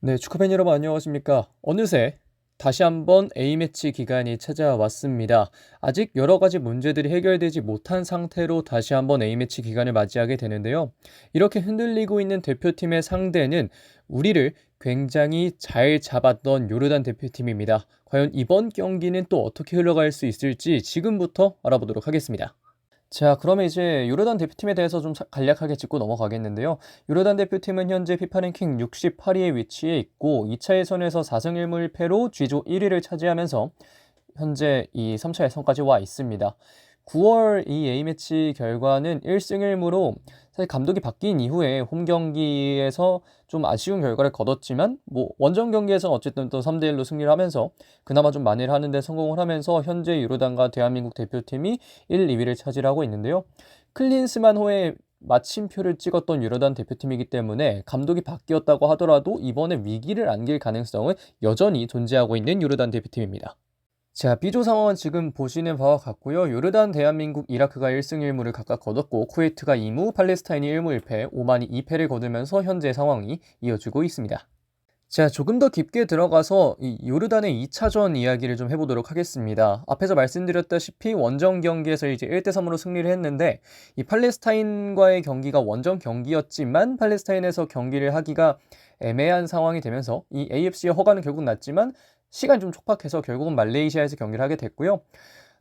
네, 축구팬 여러분 안녕하십니까? 어느새 다시 한번 A매치 기간이 찾아왔습니다. 아직 여러 가지 문제들이 해결되지 못한 상태로 다시 한번 A매치 기간을 맞이하게 되는데요. 이렇게 흔들리고 있는 대표팀의 상대는 우리를 굉장히 잘 잡았던 요르단 대표팀입니다. 과연 이번 경기는 또 어떻게 흘러갈 수 있을지 지금부터 알아보도록 하겠습니다. 자, 그러면 이제 요르단 대표팀에 대해서 좀 간략하게 짚고 넘어가겠는데요. 요르단 대표팀은 현재 피파 랭킹 68위에 위치해 있고 2차 예선에서 4승 1무 1패로 G조 1위를 차지하면서 현재 이 3차 예선까지 와 있습니다. 9월 이 A매치 결과는 1승 1무로 사실 감독이 바뀐 이후에 홈 경기에서 좀 아쉬운 결과를 거뒀지만 원정 경기에서 어쨌든 또 3대 1로 승리를 하면서 그나마 좀 만회를 하는 데 성공을 하면서 현재 유로단과 대한민국 대표팀이 1, 2위를 차지하고 있는데요. 클린스만호의 마침표를 찍었던 유로단 대표팀이기 때문에 감독이 바뀌었다고 하더라도 이번에 위기를 안길 가능성은 여전히 존재하고 있는 유로단 대표팀입니다. 자, B조 상황은 지금 보시는 바와 같고요. 요르단, 대한민국, 이라크가 1승 1무를 각각 거뒀고 쿠웨이트가 2무, 팔레스타인이 1무 1패, 오만이 2패를 거두면서 현재 상황이 이어지고 있습니다. 자, 조금 더 깊게 들어가서 이 요르단의 2차전 이야기를 좀 해보도록 하겠습니다. 앞에서 말씀드렸다시피 원정 경기에서 이제 1대3으로 승리를 했는데 이 팔레스타인과의 경기가 원정 경기였지만 팔레스타인에서 경기를 하기가 애매한 상황이 되면서 이 AFC의 허가는 결국 났지만 시간이 좀 촉박해서 결국은 말레이시아에서 경기를 하게 됐고요.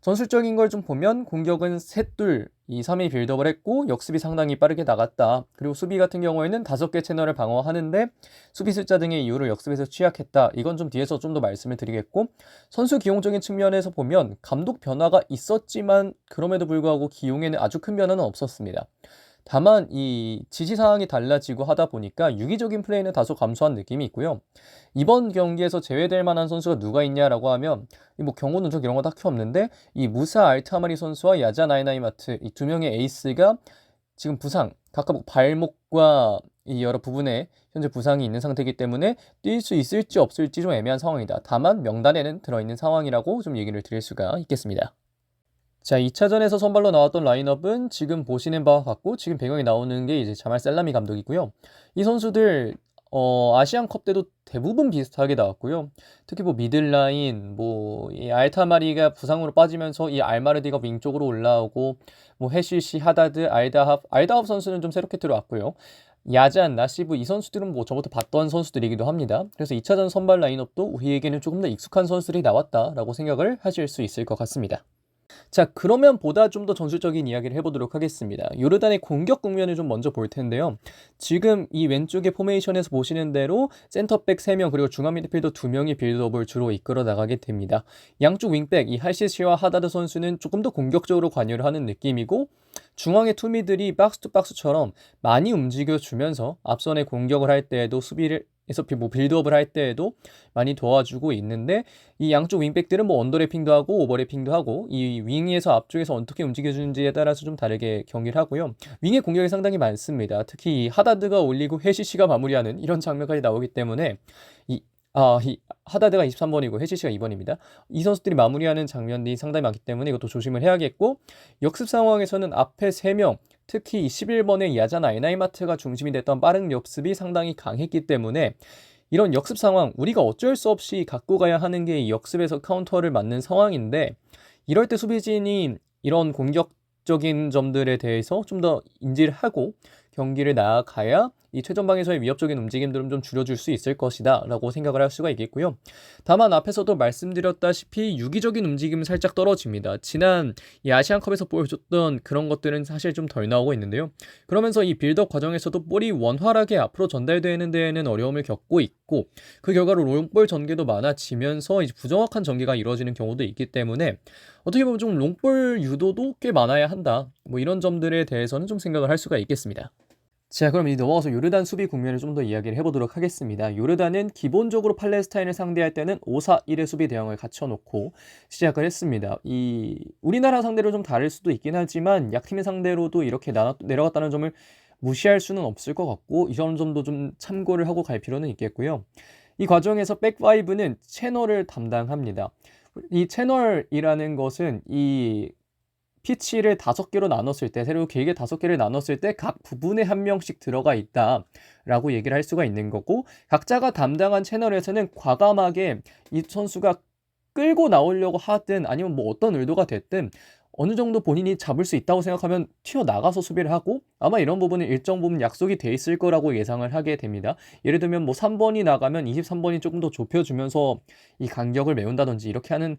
전술적인 걸 좀 보면 공격은 셋둘 이 3위 빌드업을 했고 역습이 상당히 빠르게 나갔다. 그리고 수비 같은 경우에는 5개 채널을 방어하는데 수비 숫자 등의 이유로 역습에서 취약했다. 이건 좀 뒤에서 좀 더 말씀을 드리겠고 선수 기용적인 측면에서 보면 감독 변화가 있었지만 그럼에도 불구하고 기용에는 아주 큰 변화는 없었습니다. 다만 이 지시 사항이 달라지고 하다 보니까 유기적인 플레이는 다소 감소한 느낌이 있고요. 이번 경기에서 제외될 만한 선수가 누가 있냐라고 하면 경고 누적 이런 거 딱히 없는데 이 무사 알타마리 선수와 야자 나이나이마트 이 두 명의 에이스가 지금 부상, 각각 발목과 이 여러 부분에 현재 부상이 있는 상태이기 때문에 뛸 수 있을지 없을지 좀 애매한 상황이다. 다만 명단에는 들어있는 상황이라고 좀 얘기를 드릴 수가 있겠습니다. 자, 2차전에서 선발로 나왔던 라인업은 지금 보시는 바와 같고 지금 배경에 나오는 게 이제 자말 셀라미 감독이고요. 이 선수들 아시안컵 때도 대부분 비슷하게 나왔고요. 특히 미들라인, 이 알타마리가 부상으로 빠지면서 이 알마르디가 윙 쪽으로 올라오고 헤시시, 하다드, 알다합 선수는 좀 새롭게 들어왔고요. 야잔, 나시브 이 선수들은 저부터 봤던 선수들이기도 합니다. 그래서 2차전 선발 라인업도 우리에게는 조금 더 익숙한 선수들이 나왔다라고 생각을 하실 수 있을 것 같습니다. 자, 그러면 보다 좀 더 전술적인 이야기를 해보도록 하겠습니다. 요르단의 공격 국면을 좀 먼저 볼 텐데요. 지금 이 왼쪽의 포메이션에서 보시는 대로 센터백 3명 그리고 중앙 미드필더 2명이 빌드업을 주로 이끌어 나가게 됩니다. 양쪽 윙백 이 할시시와 하다드 선수는 조금 더 공격적으로 관여를 하는 느낌이고 중앙의 투미들이 박스투박스처럼 많이 움직여주면서 앞선에 공격을 할 때에도 수비를 해서 빌드업을 할 때에도 많이 도와주고 있는데 이 양쪽 윙백들은 언더래핑도 하고 오버래핑도 하고 이 윙에서 앞쪽에서 어떻게 움직여주는지에 따라서 좀 다르게 경기를 하고요. 윙의 공격이 상당히 많습니다. 특히 이 하다드가 올리고 헤시시가 마무리하는 이런 장면까지 나오기 때문에 이 하다드가 23번이고 헤시시가 2번입니다. 이 선수들이 마무리하는 장면이 상당히 많기 때문에 이것도 조심을 해야겠고 역습 상황에서는 앞에 3명 특히 11번의 야자나 에나이마트가 중심이 됐던 빠른 역습이 상당히 강했기 때문에 이런 역습 상황 우리가 어쩔 수 없이 갖고 가야 하는 게 이 역습에서 카운터를 맞는 상황인데 이럴 때 수비진이 이런 공격적인 점들에 대해서 좀 더 인지를 하고 경기를 나아가야 이 최전방에서의 위협적인 움직임들은 좀 줄여줄 수 있을 것이다 라고 생각을 할 수가 있겠고요. 다만 앞에서도 말씀드렸다시피 유기적인 움직임은 살짝 떨어집니다. 지난 이 아시안컵에서 보여줬던 그런 것들은 사실 좀 덜 나오고 있는데요. 그러면서 이 빌드업 과정에서도 볼이 원활하게 앞으로 전달되는 데에는 어려움을 겪고 있고 그 결과로 롱볼 전개도 많아지면서 이제 부정확한 전개가 이루어지는 경우도 있기 때문에 어떻게 보면 좀 롱볼 유도도 꽤 많아야 한다. 이런 점들에 대해서는 좀 생각을 할 수가 있겠습니다. 자, 그럼 이제 넘어가서 요르단 수비 국면을 좀 더 이야기를 해보도록 하겠습니다. 요르단은 기본적으로 팔레스타인을 상대할 때는 5-4-1의 수비 대형을 갖춰놓고 시작을 했습니다. 우리나라 상대로 좀 다를 수도 있긴 하지만 약팀의 상대로도 이렇게 내려갔다는 점을 무시할 수는 없을 것 같고 이런 점도 좀 참고를 하고 갈 필요는 있겠고요. 이 과정에서 백5는 채널을 담당합니다. 이 채널이라는 것은 이 피치를 5개로 나눴을 때, 새로 길게 5개를 나눴을 때 각 부분에 한 명씩 들어가 있다라고 얘기를 할 수가 있는 거고, 각자가 담당한 채널에서는 과감하게 이 선수가 끌고 나오려고 하든 아니면 뭐 어떤 의도가 됐든 어느 정도 본인이 잡을 수 있다고 생각하면 튀어나가서 수비를 하고, 아마 이런 부분은 일정 부분 약속이 돼 있을 거라고 예상을 하게 됩니다. 예를 들면 뭐 3번이 나가면 23번이 조금 더 좁혀주면서 이 간격을 메운다든지 이렇게 하는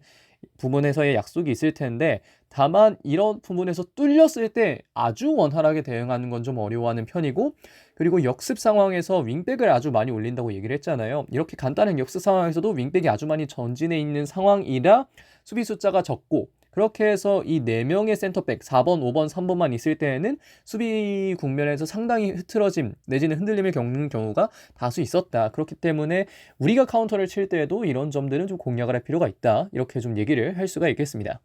부분에서의 약속이 있을 텐데, 다만 이런 부분에서 뚫렸을 때 아주 원활하게 대응하는 건 좀 어려워하는 편이고, 그리고 역습 상황에서 윙백을 아주 많이 올린다고 얘기를 했잖아요. 이렇게 간단한 역습 상황에서도 윙백이 아주 많이 전진해 있는 상황이라 수비 숫자가 적고, 그렇게 해서 이 4명의 센터백 4번, 5번, 3번만 있을 때에는 수비 국면에서 상당히 흐트러짐 내지는 흔들림을 겪는 경우가 다수 있었다. 그렇기 때문에 우리가 카운터를 칠 때에도 이런 점들은 좀 공략을 할 필요가 있다. 이렇게 좀 얘기를 할 수가 있겠습니다.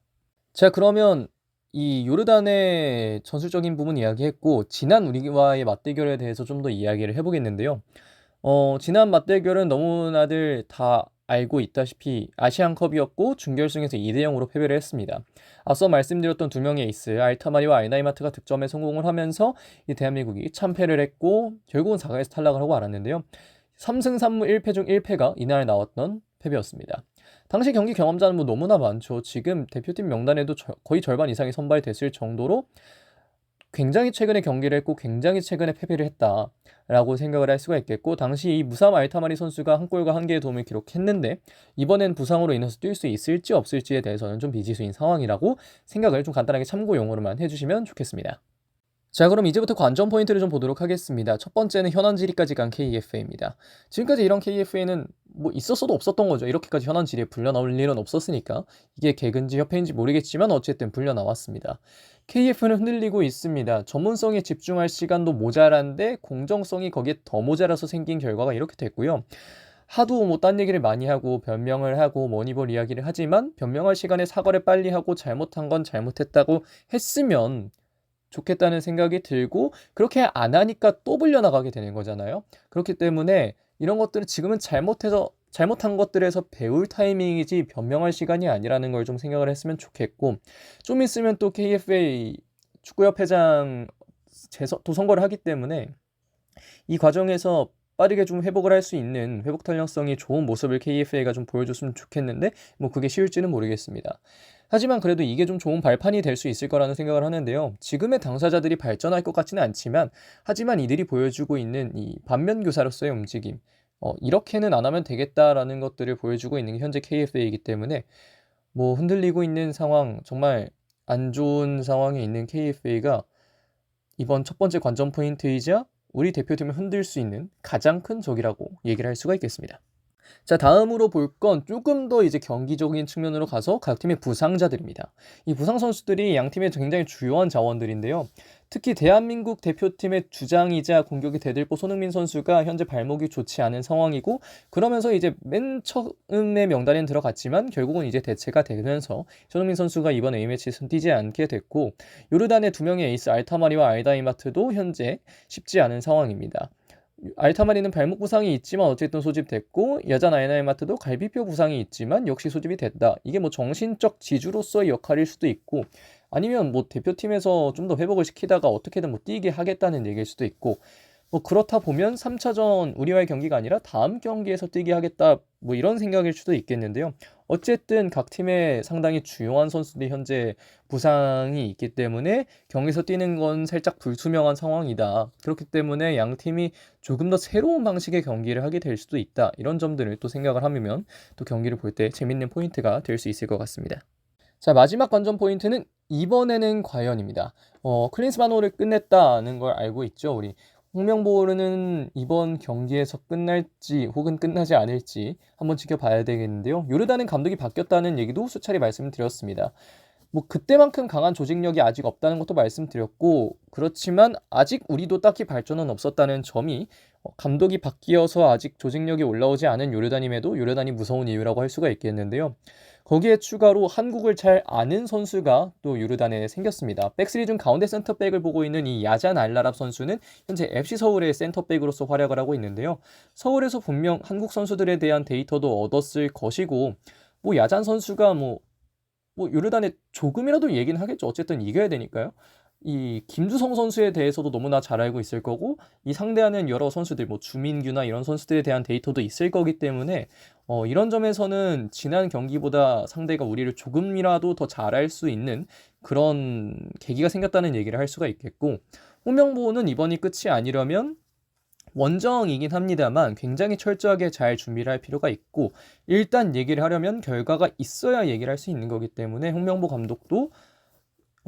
자, 그러면 이 요르단의 전술적인 부분 이야기했고, 지난 우리와의 맞대결에 대해서 좀 더 이야기를 해보겠는데요. 지난 맞대결은 너무나들 다 알고 있다시피 아시안컵이었고 준결승에서 2대0으로 패배를 했습니다. 앞서 말씀드렸던 두 명의 에이스 알타마리와 알나이마트가 득점에 성공을 하면서 이 대한민국이 참패를 했고 결국은 4강에서 탈락을 하고 말았는데요. 3승 3무 1패 중 1패가 이날 나왔던 패배였습니다. 당시 경기 경험자는 뭐 너무나 많죠. 지금 대표팀 명단에도 거의 절반 이상이 선발됐을 정도로 굉장히 최근에 경기를 했고 굉장히 최근에 패배를 했다라고 생각을 할 수가 있겠고, 당시 이 무삼 알타마리 선수가 한 골과 한 개의 도움을 기록했는데 이번엔 부상으로 인해서 뛸 수 있을지 없을지에 대해서는 좀 미지수인 상황이라고 생각을 좀 간단하게 참고 용어로만 해주시면 좋겠습니다. 자, 그럼 이제부터 관전 포인트를 좀 보도록 하겠습니다. 첫 번째는 현안 질의까지 간 KFA입니다. 지금까지 이런 KFA는 뭐 있었어도 없었던 거죠. 이렇게까지 현안 질의에 불려 나올 일은 없었으니까. 이게 개근지 협회인지 모르겠지만 어쨌든 불려 나왔습니다. KF는 흔들리고 있습니다. 전문성에 집중할 시간도 모자란데 공정성이 거기에 더 모자라서 생긴 결과가 이렇게 됐고요. 하도 뭐 딴 얘기를 많이 하고 변명을 하고 머니볼 이야기를 하지만 변명할 시간에 사과를 빨리 하고 잘못한 건 잘못했다고 했으면 좋겠다는 생각이 들고, 그렇게 안 하니까 또 불려나가게 되는 거잖아요. 그렇기 때문에 이런 것들은 지금은 잘못한 것들에서 배울 타이밍이지 변명할 시간이 아니라는 걸 좀 생각을 했으면 좋겠고, 좀 있으면 또 KFA 축구협회장 도선거를 하기 때문에 이 과정에서 빠르게 좀 회복을 할 수 있는 회복 탄력성이 좋은 모습을 KFA가 좀 보여줬으면 좋겠는데 뭐 그게 쉬울지는 모르겠습니다. 하지만 그래도 이게 좀 좋은 발판이 될 수 있을 거라는 생각을 하는데요. 지금의 당사자들이 발전할 것 같지는 않지만, 하지만 이들이 보여주고 있는 이 반면교사로서의 움직임, 이렇게는 안 하면 되겠다라는 것들을 보여주고 있는 게 현재 KFA이기 때문에 뭐 흔들리고 있는 상황, 정말 안 좋은 상황에 있는 KFA가 이번 첫 번째 관전 포인트이자 우리 대표팀을 흔들 수 있는 가장 큰 적이라고 얘기를 할 수가 있겠습니다. 자, 다음으로 볼 건 조금 더 이제 경기적인 측면으로 가서 각 팀의 부상자들입니다. 이 부상 선수들이 양 팀의 굉장히 주요한 자원들인데요. 특히 대한민국 대표팀의 주장이자 공격이 대들보 손흥민 선수가 현재 발목이 좋지 않은 상황이고, 그러면서 이제 맨 처음에 명단에 들어갔지만 결국은 이제 대체가 되면서 손흥민 선수가 이번 A매치에서 뛰지 않게 됐고, 요르단의 두 명의 에이스 알타마리와 알다이마트도 현재 쉽지 않은 상황입니다. 알타마리는 발목 부상이 있지만 어쨌든 소집됐고, 여자 나이나이마트도 갈비뼈 부상이 있지만 역시 소집이 됐다. 이게 뭐 정신적 지주로서의 역할일 수도 있고, 아니면 뭐 대표팀에서 좀 더 회복을 시키다가 어떻게든 뭐 뛰게 하겠다는 얘기일 수도 있고, 뭐 그렇다 보면 3차전 우리와의 경기가 아니라 다음 경기에서 뛰게 하겠다, 뭐 이런 생각일 수도 있겠는데요. 어쨌든 각 팀의 상당히 주요한 선수들이 현재 부상이 있기 때문에 경기에서 뛰는 건 살짝 불투명한 상황이다. 그렇기 때문에 양 팀이 조금 더 새로운 방식의 경기를 하게 될 수도 있다. 이런 점들을 또 생각을 하면 또 경기를 볼 때 재밌는 포인트가 될 수 있을 것 같습니다. 자, 마지막 관전 포인트는 이번에는 과연입니다. 클린스만호를 끝냈다는 걸 알고 있죠, 우리. 홍명보는 이번 경기에서 끝날지 혹은 끝나지 않을지 한번 지켜봐야 되겠는데요. 요르단은 감독이 바뀌었다는 얘기도 수차례 말씀드렸습니다. 뭐 그때만큼 강한 조직력이 아직 없다는 것도 말씀드렸고, 그렇지만 아직 우리도 딱히 발전은 없었다는 점이 감독이 바뀌어서 아직 조직력이 올라오지 않은 요르단임에도 요르단이 무서운 이유라고 할 수가 있겠는데요. 거기에 추가로 한국을 잘 아는 선수가 또 요르단에 생겼습니다. 백스리 중 가운데 센터백을 보고 있는 이 야잔 알라랍 선수는 현재 FC 서울의 센터백으로서 활약을 하고 있는데요. 서울에서 분명 한국 선수들에 대한 데이터도 얻었을 것이고, 뭐 야잔 선수가 뭐 뭐 요르단에 조금이라도 얘기는 하겠죠. 어쨌든 이겨야 되니까요. 이 김주성 선수에 대해서도 너무나 잘 알고 있을 거고 이 상대하는 여러 선수들 뭐 주민규나 이런 선수들에 대한 데이터도 있을 거기 때문에 이런 점에서는 지난 경기보다 상대가 우리를 조금이라도 더 잘할 수 있는 그런 계기가 생겼다는 얘기를 할 수가 있겠고 홍명보는 이번이 끝이 아니려면 원정이긴 합니다만 굉장히 철저하게 잘 준비를 할 필요가 있고 일단 얘기를 하려면 결과가 있어야 얘기를 할 수 있는 거기 때문에 홍명보 감독도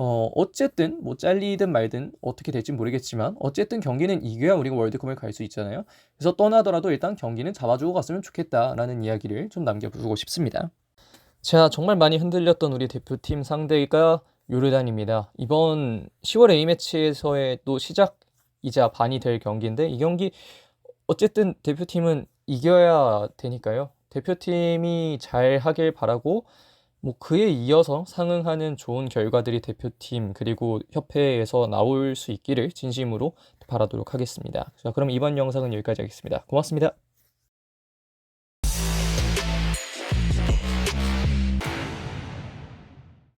어쨌든 뭐 잘리든 말든 어떻게 될지 모르겠지만 어쨌든 경기는 이겨야 우리가 월드컵을 갈 수 있잖아요. 그래서 떠나더라도 일단 경기는 잡아주고 갔으면 좋겠다라는 이야기를 좀 남겨보고 싶습니다. 자, 정말 많이 흔들렸던 우리 대표팀 상대가 요르단입니다. 이번 10월 A매치에서의 또 시작이자 반이 될 경기인데 이 경기 어쨌든 대표팀은 이겨야 되니까요. 대표팀이 잘 하길 바라고 뭐 그에 이어서 상응하는 좋은 결과들이 대표팀 그리고 협회에서 나올 수 있기를 진심으로 바라도록 하겠습니다. 자, 그럼 이번 영상은 여기까지 하겠습니다. 고맙습니다.